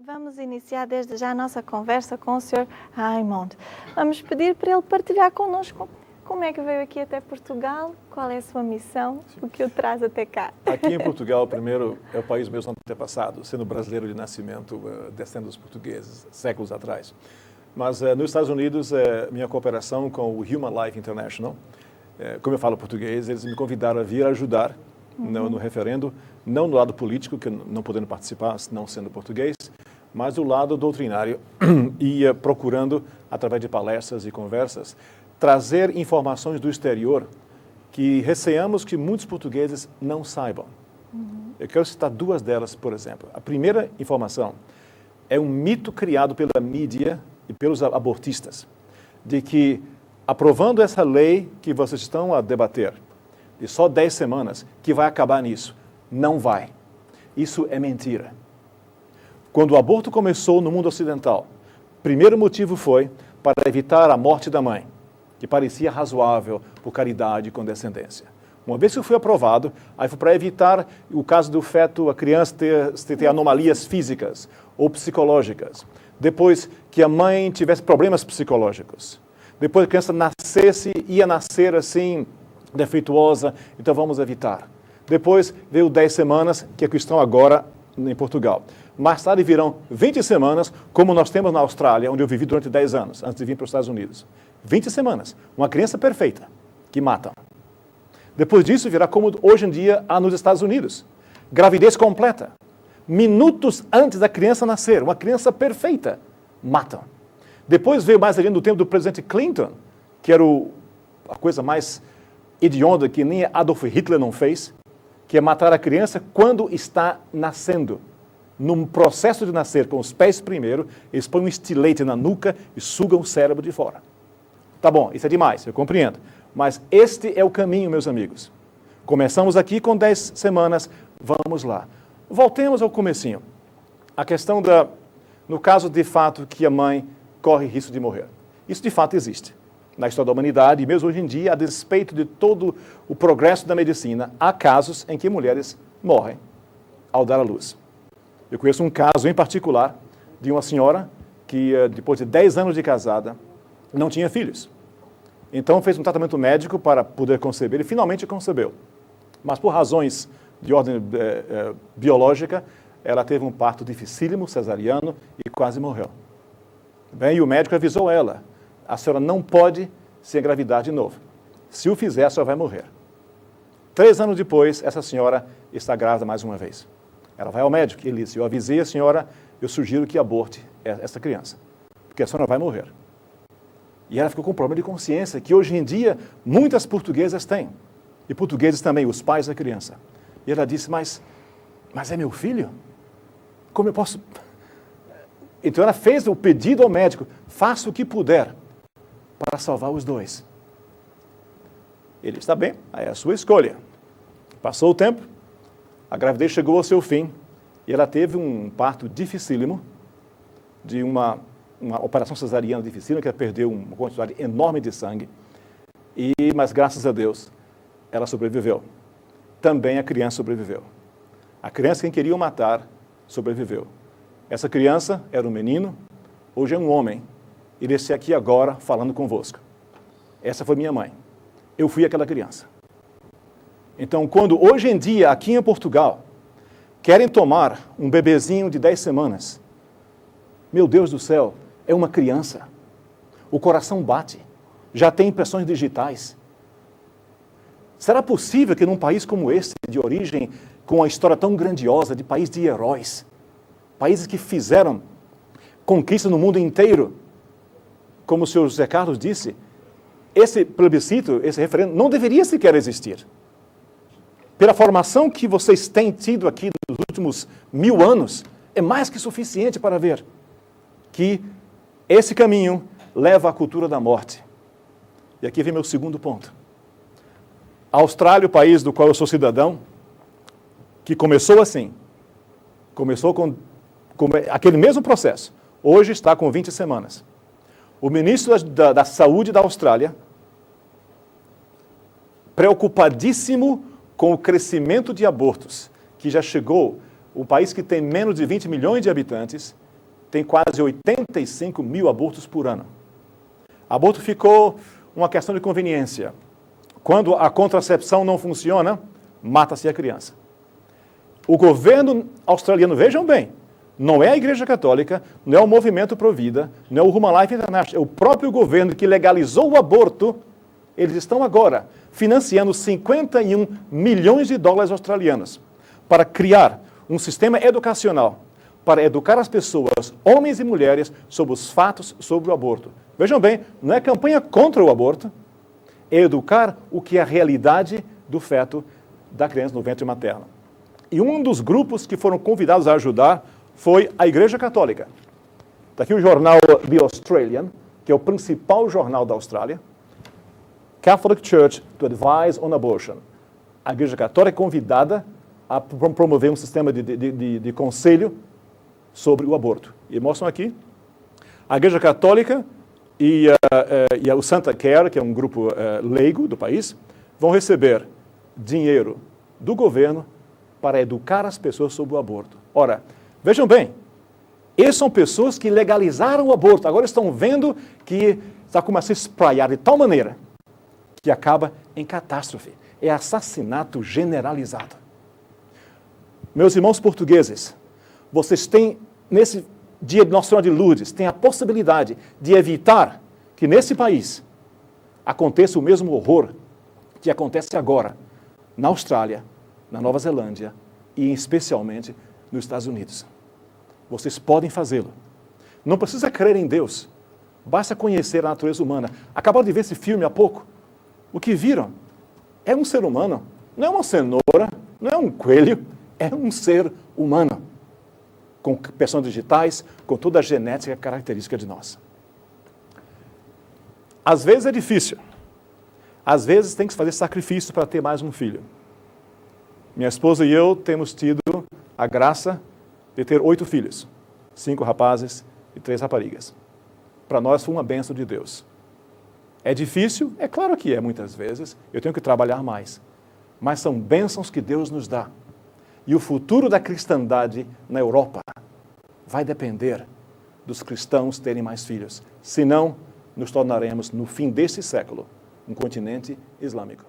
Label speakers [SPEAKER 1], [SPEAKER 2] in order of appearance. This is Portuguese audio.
[SPEAKER 1] Vamos iniciar desde já a nossa conversa com o Sr. Raymond. Vamos pedir para ele partilhar connosco como é que veio aqui até Portugal, qual é a sua missão, o que o traz até cá.
[SPEAKER 2] Aqui em Portugal, primeiro, é o país do meu antepassado, sendo brasileiro de nascimento, descendo dos portugueses, séculos atrás. Mas nos Estados Unidos, minha cooperação com o Human Life International, como eu falo português, eles me convidaram a vir ajudar no referendo, não no lado político, que não podendo participar, não sendo português, mas do lado doutrinário, e procurando, através de palestras e conversas, trazer informações do exterior que receamos que muitos portugueses não saibam. Eu quero citar duas delas, por exemplo. A primeira informação é um mito criado pela mídia e pelos abortistas, de que, aprovando essa lei que vocês estão a debater, de só 10 semanas, que vai acabar nisso. Não vai. Isso é mentira. Quando o aborto começou no mundo ocidental, o primeiro motivo foi para evitar a morte da mãe, que parecia razoável por caridade e condescendência. Uma vez que foi aprovado, aí foi para evitar o caso do feto, a criança ter anomalias físicas ou psicológicas. Depois que a mãe tivesse problemas psicológicos. Depois que a criança ia nascer assim, defeituosa, então vamos evitar. Depois veio 10 semanas, que é o que estão agora em Portugal. Mais tarde virão 20 semanas, como nós temos na Austrália, onde eu vivi durante 10 anos, antes de vir para os Estados Unidos. 20 semanas. Uma criança perfeita, que matam. Depois disso virá como hoje em dia há nos Estados Unidos. Gravidez completa. Minutos antes da criança nascer, uma criança perfeita, matam. Depois veio mais ali no tempo do presidente Clinton, que era a coisa mais hedionda que nem Adolf Hitler não fez, que é matar a criança quando está nascendo. Num processo de nascer, com os pés primeiro, eles põem um estilete na nuca e sugam o cérebro de fora. Tá bom, isso é demais, eu compreendo. Mas este é o caminho, meus amigos. Começamos aqui com 10 semanas, vamos lá. Voltemos ao comecinho. A questão no caso de fato que a mãe corre risco de morrer. Isso de fato existe. Na história da humanidade, e mesmo hoje em dia, a despeito de todo o progresso da medicina, há casos em que mulheres morrem ao dar à luz. Eu conheço um caso em particular de uma senhora que, depois de 10 anos de casada, não tinha filhos. Então fez um tratamento médico para poder conceber e finalmente concebeu. Mas por razões de ordem biológica, ela teve um parto dificílimo, cesariano, e quase morreu. Bem, e o médico avisou ela: a senhora não pode se engravidar de novo. Se o fizer, a senhora vai morrer. 3 anos depois, essa senhora está grávida mais uma vez. Ela vai ao médico e ele disse: eu avisei a senhora, eu sugiro que aborte essa criança, porque a senhora vai morrer. E ela ficou com um problema de consciência, que hoje em dia muitas portuguesas têm. E portugueses também, os pais da criança. E ela disse: mas é meu filho? Como eu posso... Então ela fez o pedido ao médico: faça o que puder para salvar os dois. Ele está bem, aí é a sua escolha. Passou o tempo, a gravidez chegou ao seu fim e ela teve um parto dificílimo, de uma operação cesariana dificílima, que ela perdeu uma quantidade enorme de sangue, mas graças a Deus ela sobreviveu. Também a criança sobreviveu. A criança que queriam matar sobreviveu. Essa criança era um menino, hoje é um homem, e ele está aqui agora falando convosco. Essa foi minha mãe. Eu fui aquela criança. Então, quando hoje em dia, aqui em Portugal, querem tomar um bebezinho de 10 semanas, meu Deus do céu, é uma criança. O coração bate. Já tem impressões digitais. Será possível que num país como esse, de origem, com uma história tão grandiosa, de país de heróis, países que fizeram conquista no mundo inteiro, como o senhor José Carlos disse, esse plebiscito, esse referendo, não deveria sequer existir. Pela formação que vocês têm tido aqui nos últimos 1000 anos, é mais que suficiente para ver que esse caminho leva à cultura da morte. E aqui vem meu segundo ponto. A Austrália, o país do qual eu sou cidadão, que começou assim, começou com aquele mesmo processo, hoje está com 20 semanas. O ministro da Saúde da Austrália, preocupadíssimo com o crescimento de abortos, que já chegou, um país que tem menos de 20 milhões de habitantes, tem quase 85 mil abortos por ano. Aborto ficou uma questão de conveniência. Quando a contracepção não funciona, mata-se a criança. O governo australiano, vejam bem, não é a Igreja Católica, não é o Movimento Pro Vida, não é o Human Life International, é o próprio governo que legalizou o aborto. Eles estão agora financiando 51 milhões de dólares australianos para criar um sistema educacional para educar as pessoas, homens e mulheres, sobre os fatos sobre o aborto. Vejam bem, não é campanha contra o aborto, é educar o que é a realidade do feto da criança no ventre materno. E um dos grupos que foram convidados a ajudar foi a Igreja Católica. Está aqui o jornal The Australian, que é o principal jornal da Austrália. Catholic Church to Advise on Abortion. A Igreja Católica é convidada a promover um sistema de conselho sobre o aborto. E mostram aqui a Igreja Católica e o Santa Care, que é um grupo leigo do país, vão receber dinheiro do governo para educar as pessoas sobre o aborto. Ora, vejam bem, eles são pessoas que legalizaram o aborto, agora estão vendo que está começando a se espraiar de tal maneira que acaba em catástrofe. É assassinato generalizado. Meus irmãos portugueses, vocês têm, nesse dia de Nossa Senhora de Lourdes, têm a possibilidade de evitar que nesse país aconteça o mesmo horror que acontece agora na Austrália, na Nova Zelândia e especialmente nos Estados Unidos. Vocês podem fazê-lo. Não precisa crer em Deus. Basta conhecer a natureza humana. Acabaram de ver esse filme há pouco. O que viram é um ser humano. Não é uma cenoura, não é um coelho, é um ser humano. Com impressões digitais, com toda a genética característica de nós. Às vezes é difícil. Às vezes tem que fazer sacrifício para ter mais um filho. Minha esposa e eu temos tido a graça de ter 8 filhos. 5 rapazes e 3 raparigas. Para nós foi uma bênção de Deus. É difícil? É claro que é, muitas vezes. Eu tenho que trabalhar mais. Mas são bênçãos que Deus nos dá. E o futuro da cristandade na Europa vai depender dos cristãos terem mais filhos. Senão, nos tornaremos, no fim desse século, um continente islâmico.